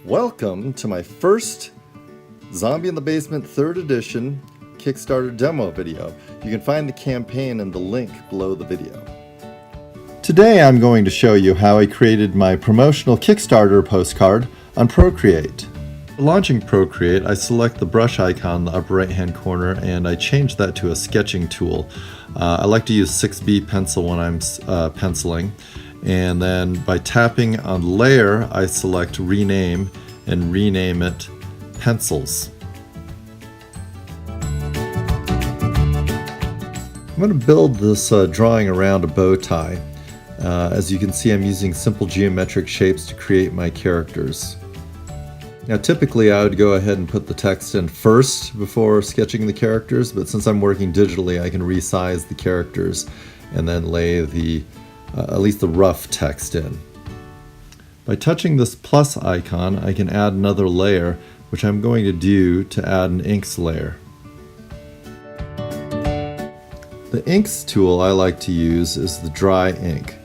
Welcome to my first Zombie in the Basement 3rd edition Kickstarter demo video. You can find the campaign in the link below the video. Today I'm going to show you how I created my promotional Kickstarter postcard on Procreate. For launching Procreate, I select the brush icon in the upper right hand corner and I change that to a sketching tool. I like to use 6B pencil when I'm penciling. And then by tapping on layer, I select rename and rename it pencils. I'm going to build this drawing around a bow tie. As you can see, I'm using simple geometric shapes to create my characters. Now typically I would go ahead and put the text in first before sketching the characters, but since I'm working digitally, I can resize the characters and then lay the at least the rough text in. By touching this plus icon, I can add another layer, which I'm going to do to add an inks layer. The inks tool I like to use is the dry ink.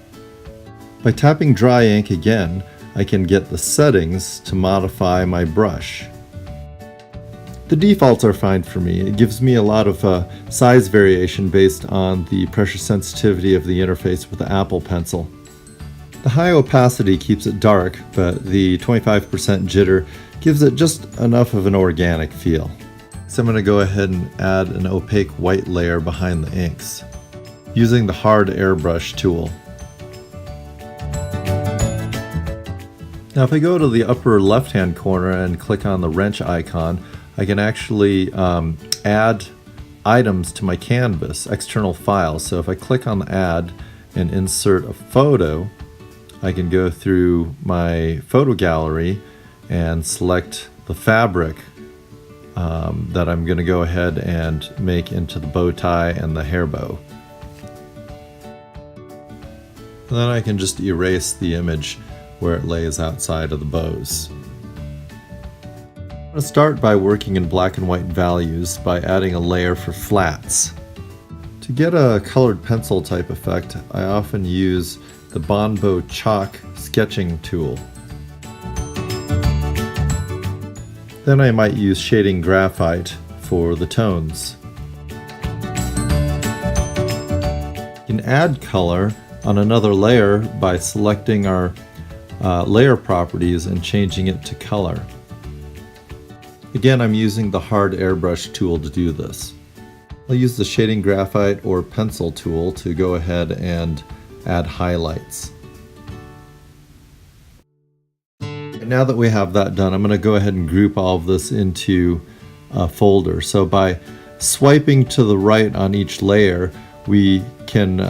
By tapping dry ink again, I can get the settings to modify my brush. The defaults are fine for me. It gives me a lot of size variation based on the pressure sensitivity of the interface with the Apple Pencil. The high opacity keeps it dark, but the 25% jitter gives it just enough of an organic feel. So I'm going to go ahead and add an opaque white layer behind the inks, using the hard airbrush tool. Now if I go to the upper left-hand corner and click on the wrench icon, I can actually add items to my canvas, external files. So if I click on the add and insert a photo, I can go through my photo gallery and select the fabric that I'm going to go ahead and make into the bow tie and the hair bow. And then I can just erase the image where it lays outside of the bows. I'm going to start by working in black and white values by adding a layer for flats. To get a colored pencil type effect, I often use the Bonbow chalk sketching tool. Then I might use shading graphite for the tones. You can add color on another layer by selecting our layer properties and changing it to color. Again, I'm using the hard airbrush tool to do this. I'll use the shading graphite or pencil tool to go ahead and add highlights. And now that we have that done, I'm going to go ahead and group all of this into a folder. So by swiping to the right on each layer, we can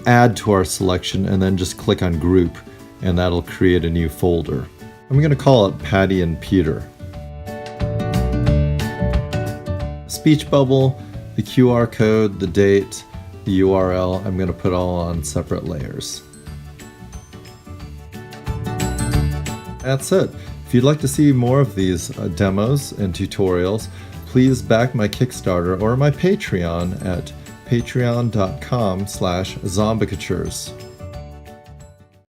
add to our selection and then just click on group, and that'll create a new folder. I'm going to call it Patty and Peter. Speech bubble, the QR code, the date, the URL, I'm going to put all on separate layers. That's it. If you'd like to see more of these demos and tutorials, please back my Kickstarter or my Patreon at patreon.com/zombicatures.